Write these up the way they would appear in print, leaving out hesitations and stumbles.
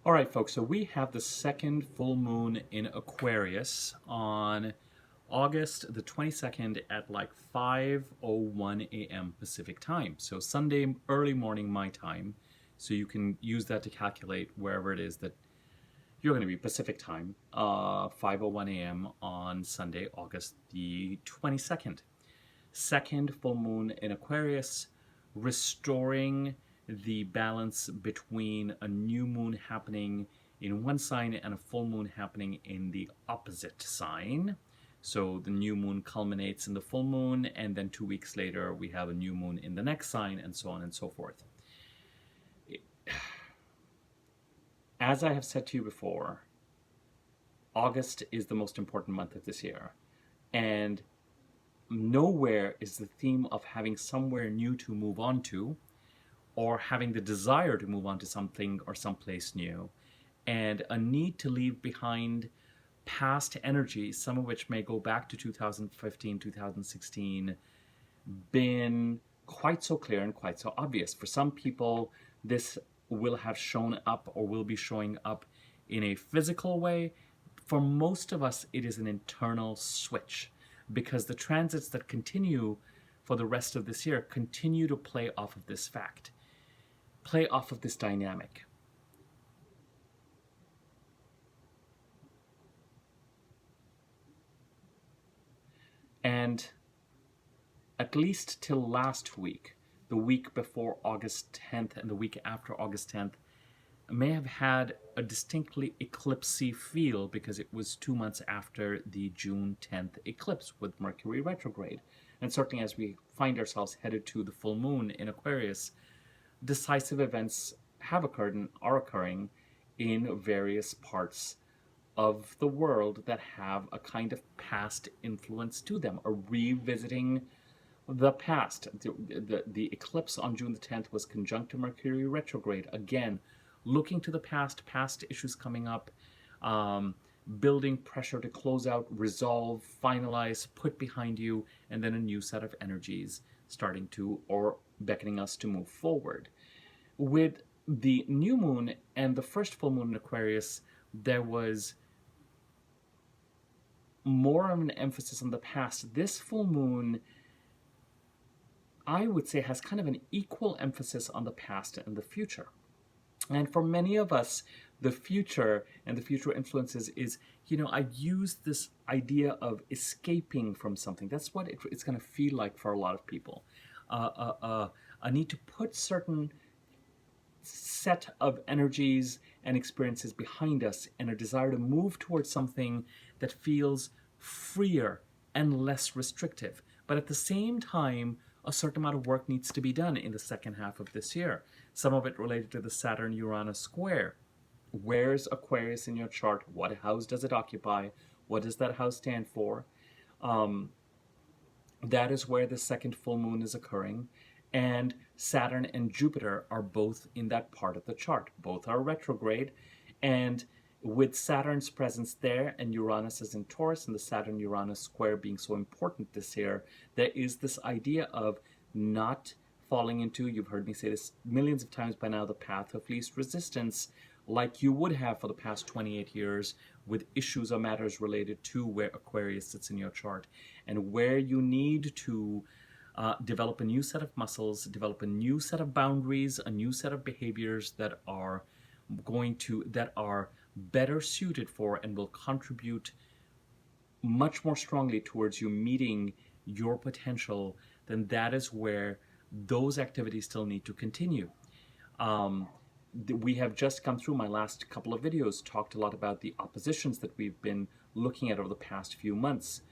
All right, folks, so we have the second full moon in Aquarius on August the 22nd at like 5:01 a.m. Pacific time. So Sunday early morning my time. So you can use that to calculate wherever it is that you're going to be Pacific time, 5:01 a.m. on Sunday, August the 22nd. Second full moon in Aquarius, restoring the balance between a new moon happening in one sign and a full moon happening in the opposite sign. So the new moon culminates in the full moon, and then 2 weeks later we have a new moon in the next sign, and so on and so forth. As I have said to you before, August is the most important month of this year, and nowhere is the theme of having somewhere new to move on to, or having the desire to move on to something or someplace new, and a need to leave behind past energies, some of which may go back to 2015, 2016, been quite so clear and quite so obvious. For some people, this will have shown up or will be showing up in a physical way. For most of us, it is an internal switch, because the transits that continue for the rest of this year continue to play off of this fact, play off of this dynamic. And at least till last week, the week before August 10th and the week after August 10th, may have had a distinctly eclipsy feel, because it was 2 months after the June 10th eclipse with Mercury retrograde. And certainly as we find ourselves headed to the full moon in Aquarius, decisive events have occurred and are occurring in various parts of the world that have a kind of past influence to them, a revisiting the past. The eclipse on June the 10th was conjunct to Mercury retrograde. Again, looking to the past issues coming up, building pressure to close out, resolve, finalize, put behind you, and then a new set of energies starting to, or beckoning us to move forward. With the new moon and the first full moon in Aquarius, there was more of an emphasis on the past. This full moon, I would say, has kind of an equal emphasis on the past and the future. And for many of us, the future and the future influences is, I use this idea of escaping from something. That's what it's going to feel like for a lot of people. A need to put certain set of energies and experiences behind us, and a desire to move towards something that feels freer and less restrictive. But at the same time, a certain amount of work needs to be done in the second half of this year. Some of it related to the Saturn-Uranus square. Where's Aquarius in your chart? What house does it occupy? What does that house stand for? That is where the second full moon is occurring. And Saturn and Jupiter are both in that part of the chart. Both are retrograde. And with Saturn's presence there and Uranus is in Taurus, and the Saturn-Uranus square being so important this year, there is this idea of not falling into, you've heard me say this millions of times by now, the path of least resistance, like you would have for the past 28 years with issues or matters related to where Aquarius sits in your chart, and where you need to develop a new set of muscles, develop a new set of boundaries, a new set of behaviors that are better suited for and will contribute much more strongly towards you meeting your potential. Then that is where those activities still need to continue. We have just come through, my last couple of videos talked a lot about the oppositions that we've been looking at over the past few months.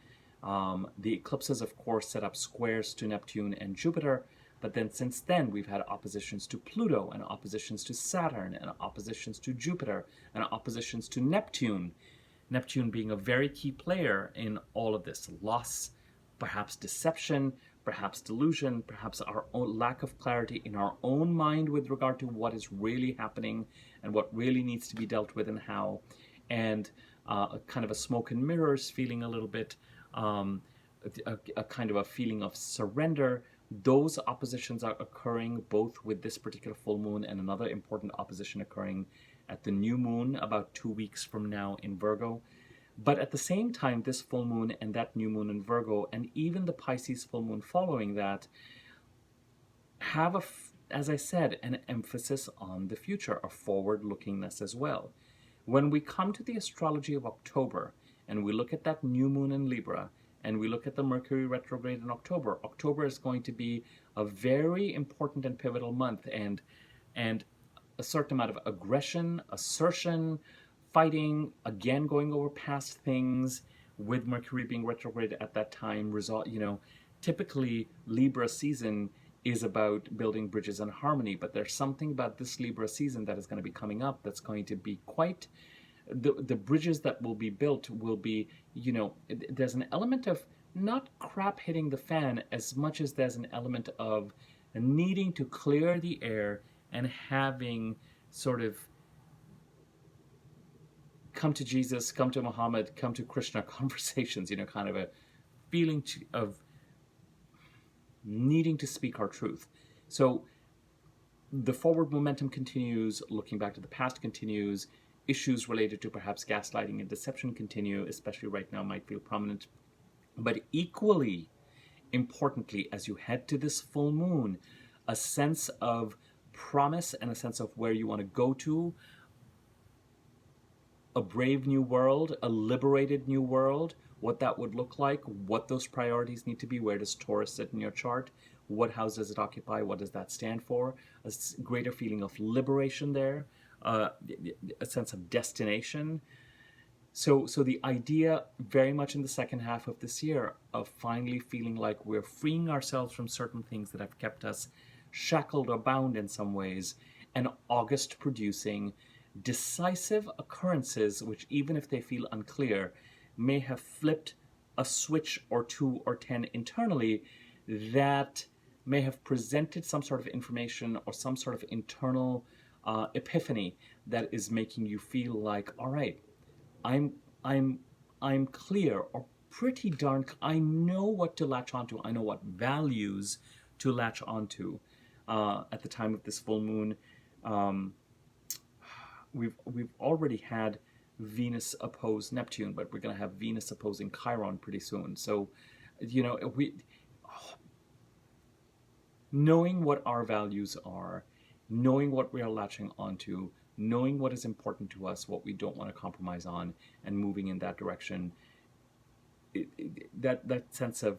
The eclipses, of course, set up squares to Neptune and Jupiter, but then since then we've had oppositions to Pluto, and oppositions to Saturn, and oppositions to Jupiter, and oppositions to Neptune. Neptune being a very key player in all of this. Loss, perhaps deception, perhaps delusion, perhaps our own lack of clarity in our own mind with regard to what is really happening and what really needs to be dealt with and how. And kind of a smoke and mirrors feeling a little bit, a kind of a feeling of surrender. Those oppositions are occurring both with this particular full moon and another important opposition occurring at the new moon about 2 weeks from now in Virgo. But at the same time, this full moon and that new moon in Virgo, and even the Pisces full moon following that, have, as I said, an emphasis on the future, a forward-lookingness as well. When we come to the astrology of October, and we look at that new moon in Libra, and we look at the Mercury retrograde in October, October is going to be a very important and pivotal month, and a certain amount of aggression, assertion, fighting, again going over past things, with Mercury being retrograde at that time. Typically Libra season is about building bridges and harmony, but there's something about this Libra season that is going to be coming up that's going to be quite, the bridges that will be built will be, there's an element of not crap hitting the fan as much as there's an element of needing to clear the air and having sort of come to Jesus, come to Muhammad, come to Krishna conversations, kind of a feeling of needing to speak our truth. So the forward momentum continues, looking back to the past continues, issues related to perhaps gaslighting and deception continue, especially right now might feel prominent. But equally importantly, as you head to this full moon, a sense of promise and a sense of where you want to go to, a brave new world, a liberated new world, what that would look like, what those priorities need to be. Where does Taurus sit in your chart? What house does it occupy? What does that stand for? A greater feeling of liberation there, a sense of destination. So the idea very much in the second half of this year of finally feeling like we're freeing ourselves from certain things that have kept us shackled or bound in some ways, and August producing decisive occurrences which, even if they feel unclear, may have flipped a switch or 2 or 10 internally that may have presented some sort of information or some sort of internal epiphany that is making you feel like, all right, I'm clear, or pretty darn, I know what to latch onto. I know what values to latch onto. At the time of this full moon, we've already had Venus oppose Neptune, but we're going to have Venus opposing Chiron pretty soon. So, knowing what our values are, knowing what we are latching onto, knowing what is important to us, what we don't want to compromise on, and moving in that direction, that sense of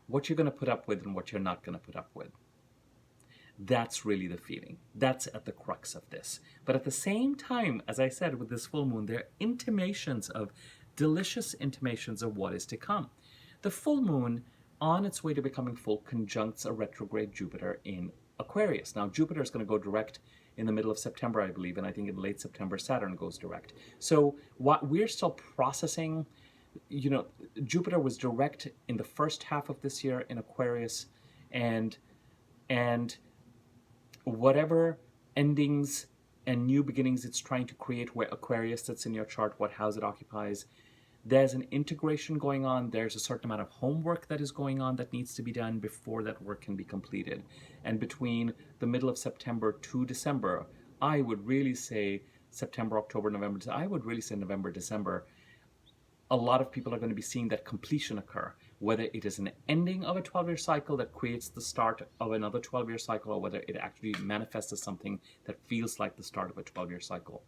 what you're going to put up with and what you're not going to put up with. That's really the feeling. That's at the crux of this. But at the same time, as I said, with this full moon, there are intimations of, delicious intimations of what is to come. The full moon, on its way to becoming full, conjuncts a retrograde Jupiter in Aquarius. Now, Jupiter is going to go direct in the middle of September, I believe, and I think in late September, Saturn goes direct. So what we're still processing, Jupiter was direct in the first half of this year in Aquarius, and whatever endings and new beginnings it's trying to create, where Aquarius sits in your chart, what house it occupies, there's an integration going on. There's a certain amount of homework that is going on that needs to be done before that work can be completed. And between the middle of September to December, I would really say September, October, November, I would really say November, December, a lot of people are going to be seeing that completion occur, whether it is an ending of a 12-year cycle that creates the start of another 12-year cycle, or whether it actually manifests as something that feels like the start of a 12-year cycle.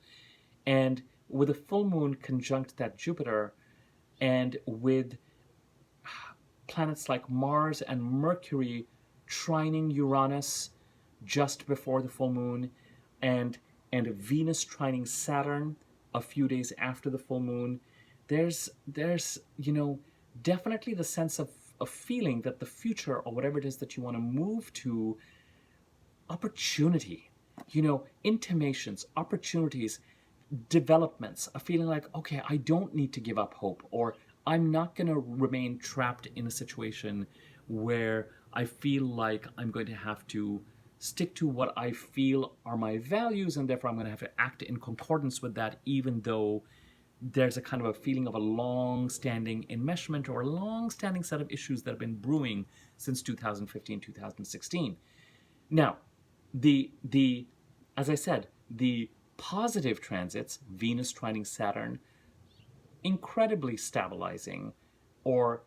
And with a full moon conjunct that Jupiter, and with planets like Mars and Mercury trining Uranus just before the full moon, and Venus trining Saturn a few days after the full moon, there's definitely the sense of feeling that the future, or whatever it is that you want to move to, opportunity, intimations, opportunities, developments, a feeling like, okay, I don't need to give up hope, or I'm not going to remain trapped in a situation where I feel like I'm going to have to stick to what I feel are my values, and therefore I'm going to have to act in concordance with that, even though there's a kind of a feeling of a long-standing enmeshment or a long-standing set of issues that have been brewing since 2015, 2016. Now, the as I said, the positive transits, Venus trining Saturn, incredibly stabilizing or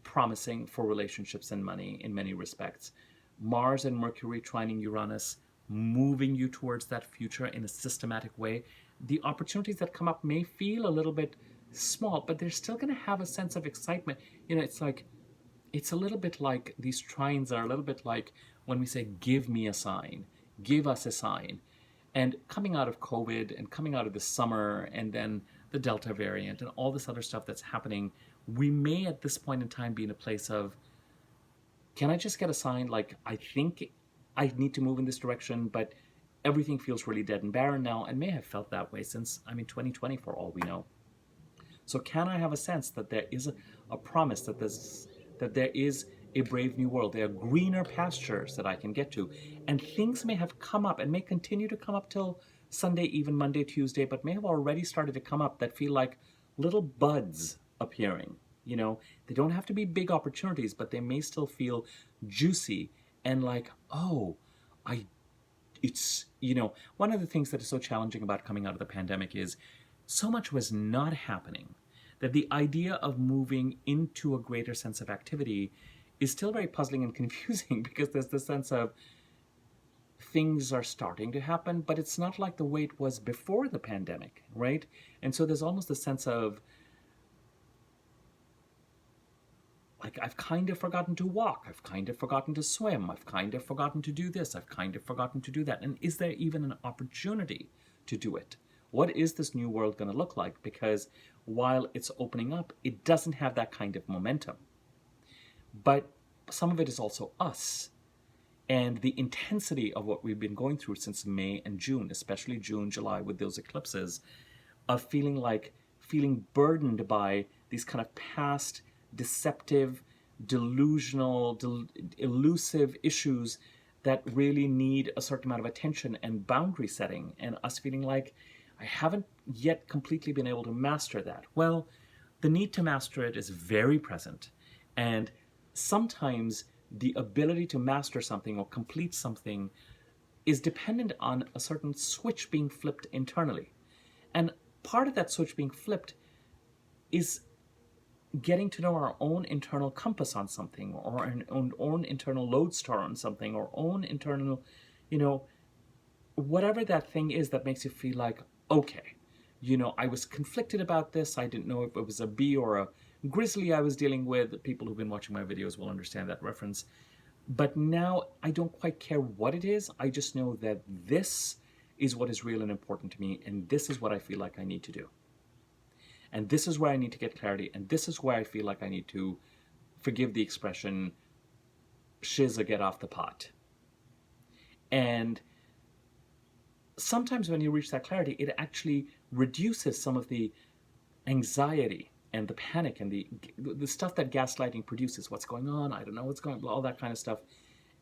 promising for relationships and money in many respects. Mars and Mercury trining Uranus, moving you towards that future in a systematic way. The opportunities that come up may feel a little bit small, but they're still going to have a sense of excitement. You know, it's a little bit like these trines are a little bit like when we say, give me a sign, give us a sign. And coming out of COVID and coming out of the summer and then the Delta variant and all this other stuff that's happening, we may at this point in time be in a place of, can I just get a sign like, I think I need to move in this direction, but everything feels really dead and barren now, and may have felt that way since, 2020 for all we know. So can I have a sense that there is a promise that there is a brave new world, there are greener pastures that I can get to, and things may have come up and may continue to come up till Sunday, even Monday, Tuesday, but may have already started to come up that feel like little buds appearing. You know, they don't have to be big opportunities, but they may still feel juicy and like, oh, it's, you know, one of the things that is so challenging about coming out of the pandemic is so much was not happening that the idea of moving into a greater sense of activity is still very puzzling and confusing, because there's this sense of things are starting to happen, but it's not like the way it was before the pandemic, right? And so there's almost a sense of, like, I've kind of forgotten to walk, I've kind of forgotten to swim, I've kind of forgotten to do this, I've kind of forgotten to do that. And is there even an opportunity to do it? What is this new world going to look like? Because while it's opening up, it doesn't have that kind of momentum. But some of it is also us. And the intensity of what we've been going through since May and June, especially June, July with those eclipses, of feeling burdened by these kind of past, deceptive, delusional, elusive issues that really need a certain amount of attention and boundary setting, and us feeling like, I haven't yet completely been able to master that. Well, the need to master it is very present, and sometimes the ability to master something or complete something is dependent on a certain switch being flipped internally. And part of that switch being flipped is getting to know our own internal compass on something, or our own internal lodestar on something, or own internal, you know, whatever that thing is that makes you feel like, okay, you know, I was conflicted about this. I didn't know if it was a bee or a grizzly I was dealing with. People who've been watching my videos will understand that reference. But now I don't quite care what it is. I just know that this is what is real and important to me, and this is what I feel like I need to do. And this is where I need to get clarity, and this is where I feel like I need to, forgive the expression, shiz or get off the pot. And sometimes when you reach that clarity, it actually reduces some of the anxiety and the panic and the stuff that gaslighting produces. What's going on? I don't know what's going on, all that kind of stuff.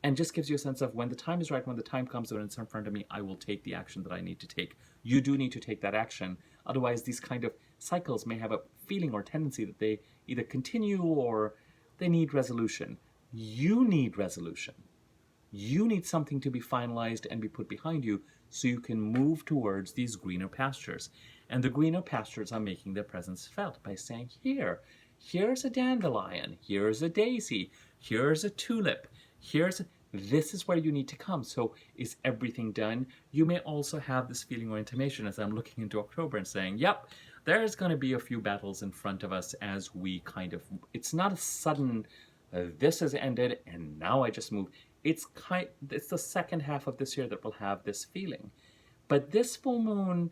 And just gives you a sense of, when the time is right, when the time comes when it's in front of me, I will take the action that I need to take. You do need to take that action. Otherwise, these kind of cycles may have a feeling or tendency that they either continue or they need resolution. You need resolution. You need something to be finalized and be put behind you so you can move towards these greener pastures. And the greener pastures are making their presence felt by saying, here's a dandelion, here's a daisy, here's a tulip, this is where you need to come. So is everything done? You may also have this feeling or intimation as I'm looking into October and saying, yep, there's going to be a few battles in front of us as we kind of, it's not a sudden, this has ended and now I just move. It's the second half of this year that will have this feeling. But this full moon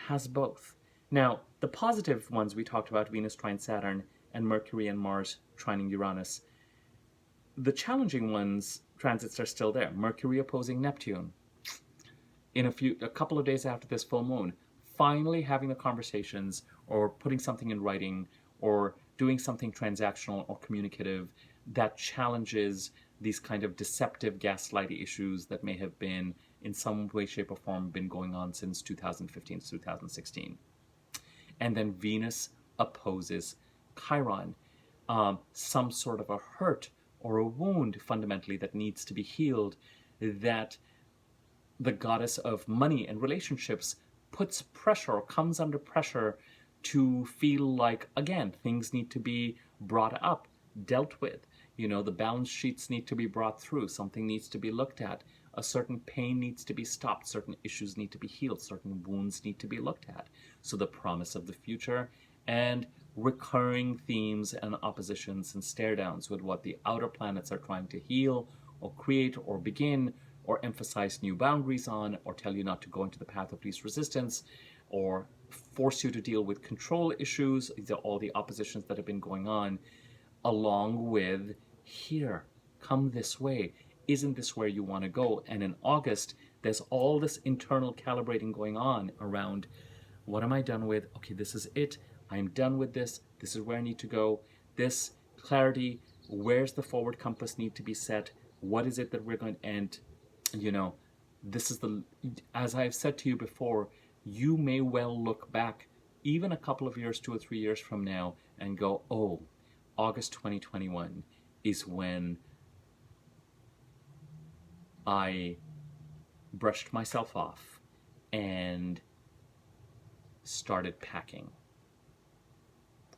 has both. Now, the positive ones we talked about, Venus trine Saturn and Mercury and Mars trining Uranus. The challenging ones, transits are still there. Mercury opposing Neptune. In a couple of days after this full moon, finally having the conversations or putting something in writing or doing something transactional or communicative that challenges these kind of deceptive gaslighting issues that may have been in some way, shape, or form been going on since 2015 to 2016. And then Venus opposes Chiron. Some sort of a hurt or a wound fundamentally that needs to be healed, that the goddess of money and relationships, puts pressure or comes under pressure to feel like, again, things need to be brought up, dealt with. The balance sheets need to be brought through. Something needs to be looked at. A certain pain needs to be stopped. Certain issues need to be healed. Certain wounds need to be looked at. So the promise of the future and recurring themes and oppositions and stare downs with what the outer planets are trying to heal or create or begin or emphasize new boundaries on, or tell you not to go into the path of least resistance, or force you to deal with control issues. These are all the oppositions that have been going on, along with, here, come this way. Isn't this where you want to go? And in August, there's all this internal calibrating going on around, what am I done with? Okay, this is it. I'm done with this. This is where I need to go. This clarity, where's the forward compass need to be set? What is it that we're going to end? This is as I've said to you before, you may well look back even a couple of years, 2 or 3 years from now, and go, oh, August 2021 is when I brushed myself off and started packing,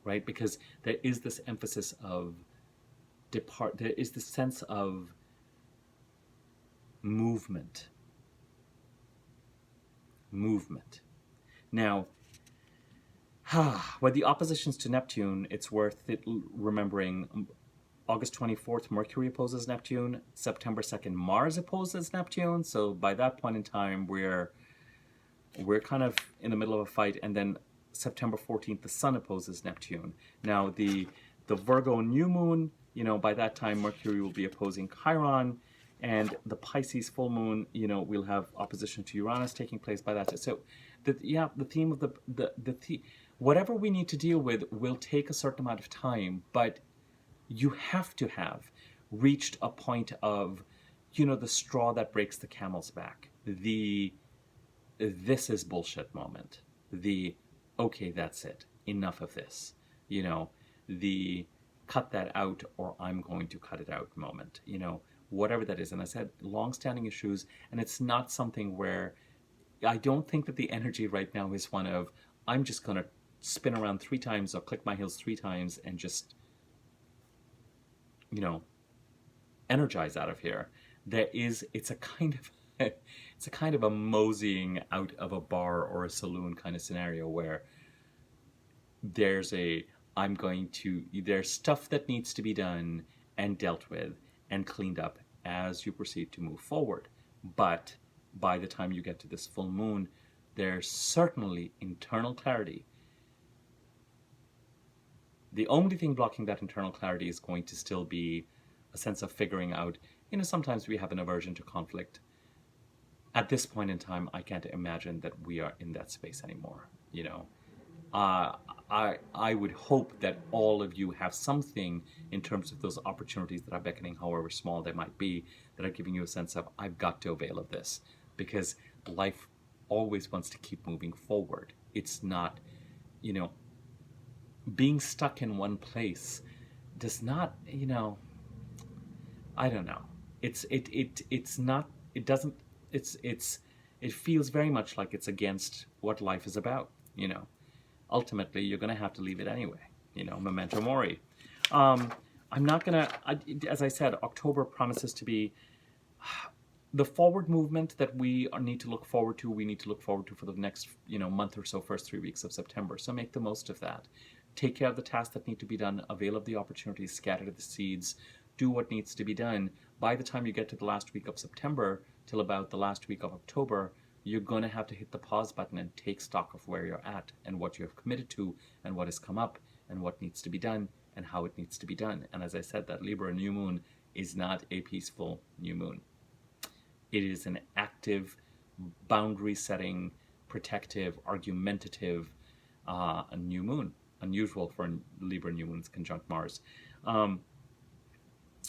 right? Because there is this emphasis of there is this sense of movement. Now, with the oppositions to Neptune, it's worth remembering August 24th, Mercury opposes Neptune. September 2nd, Mars opposes Neptune. So by that point in time, we're kind of in the middle of a fight. And then September 14th, the Sun opposes Neptune. Now, the Virgo new moon, by that time, Mercury will be opposing Chiron. And the Pisces full moon, we'll have opposition to Uranus taking place by that time. So, the theme of the whatever we need to deal with will take a certain amount of time, but you have to have reached a point of, the straw that breaks the camel's back. This is bullshit moment. Okay, that's it. Enough of this. The cut that out or I'm going to cut it out moment. Whatever that is. And I said, long-standing issues, and it's not something where I don't think that the energy right now is one of, I'm just going to spin around 3 times or click my heels 3 times and just, energize out of here. It's a kind of a moseying out of a bar or a saloon kind of scenario where there's stuff that needs to be done and dealt with and cleaned up as you proceed to move forward. But by the time you get to this full moon, there's certainly internal clarity. The only thing blocking that internal clarity is going to still be a sense of figuring out, sometimes we have an aversion to conflict. At this point in time, I can't imagine that we are in that space anymore, I would hope that all of you have something in terms of those opportunities that are beckoning, however small they might be, that are giving you a sense of, I've got to avail of this, because life always wants to keep moving forward. It's not, being stuck in one place does not, I don't know. It feels very much like it's against what life is about, Ultimately, you're going to have to leave it anyway, memento mori. I'm not going to, as I said, October promises to be the forward movement that we need to look forward to. We need to look forward to for the next, month or so, first 3 weeks of September. So make the most of that. Take care of the tasks that need to be done, avail of the opportunities, scatter the seeds, do what needs to be done. By the time you get to the last week of September till about the last week of October, you're going to have to hit the pause button and take stock of where you're at and what you have committed to and what has come up and what needs to be done and how it needs to be done. And as I said, that Libra new moon is not a peaceful new moon. It is an active, boundary-setting, protective, argumentative new moon. Unusual for a Libra new moon's conjunct Mars.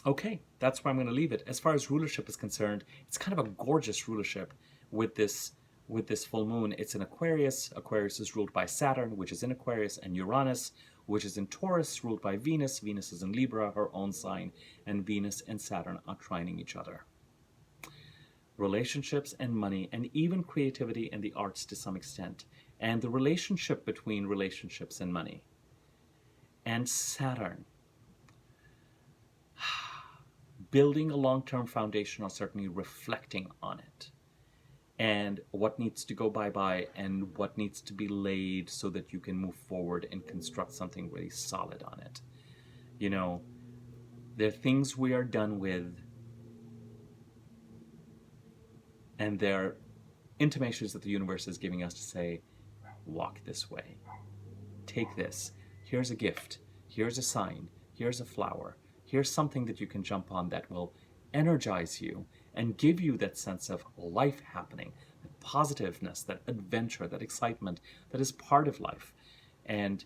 Okay, that's where I'm going to leave it. As far as rulership is concerned, it's kind of a gorgeous rulership with this full moon. It's in Aquarius. Aquarius is ruled by Saturn, which is in Aquarius, and Uranus, which is in Taurus, ruled by Venus. Venus is in Libra, her own sign, and Venus and Saturn are trining each other. relationships and money, and even creativity and the arts to some extent, and the relationship between relationships and money, and Saturn, building a long-term foundation, or certainly reflecting on it, and what needs to go bye-bye and what needs to be laid so that you can move forward and construct something really solid on it. You know, there are things we are done with, and there are intimations that the universe is giving us to say, walk this way. Take this. Here's a gift. Here's a sign. Here's a flower. Here's something that you can jump on that will energize you and give you that sense of life happening, that positiveness, that adventure, that excitement that is part of life. And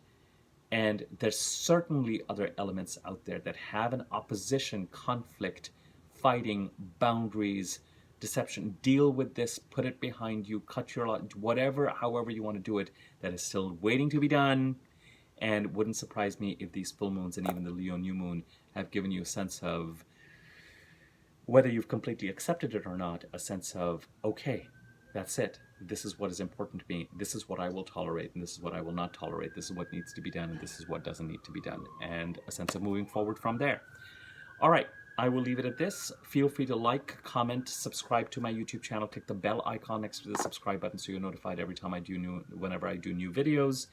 there's certainly other elements out there that have an opposition, conflict, fighting, boundaries, deception. Deal with this, put it behind you, cut your life, whatever, however you want to do it, that is still waiting to be done. And it wouldn't surprise me if these full moons and even the Leo new moon have given you a sense of, whether you've completely accepted it or not, a sense of, okay, that's it. This is what is important to me. This is what I will tolerate, and this is what I will not tolerate. This is what needs to be done, and this is what doesn't need to be done. And a sense of moving forward from there. All right, I will leave it at this. Feel free to like, comment, subscribe to my YouTube channel. Click the bell icon next to the subscribe button so you're notified every time whenever I do new videos.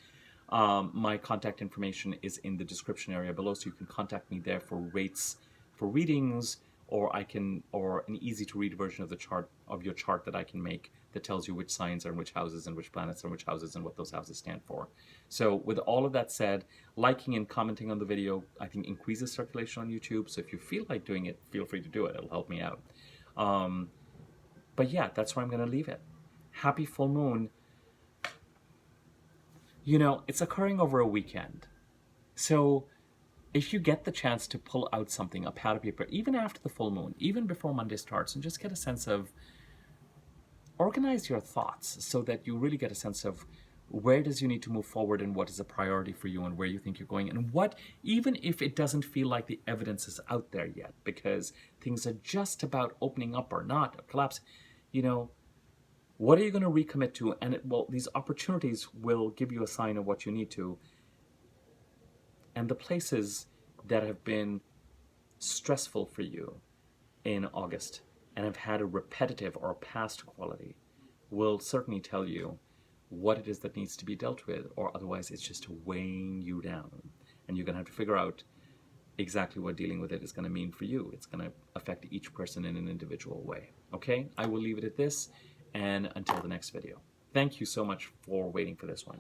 My contact information is in the description area below, so you can contact me there for rates, for readings, or an easy to read version of the chart, of your chart, that I can make that tells you which signs are in which houses and which planets are in which houses and what those houses stand for. So with all of that said, liking and commenting on the video, I think, increases circulation on YouTube. So if you feel like doing it, feel free to do it. It'll help me out. But yeah, that's where I'm going to leave it. Happy full moon. You know, it's occurring over a weekend. So if you get the chance to pull out something, a pad of paper, even after the full moon, even before Monday starts, and just get a sense of, organize your thoughts so that you really get a sense of where does you need to move forward and what is a priority for you and where you think you're going, and what, even if it doesn't feel like the evidence is out there yet, because things are just about opening up or not, or collapse, you know, what are you going to recommit to? And these opportunities will give you a sign of what you need to. And the places that have been stressful for you in August and have had a repetitive or a past quality will certainly tell you what it is that needs to be dealt with, or otherwise it's just weighing you down. And you're going to have to figure out exactly what dealing with it is going to mean for you. It's going to affect each person in an individual way. Okay? I will leave it at this, and until the next video. Thank you so much for waiting for this one.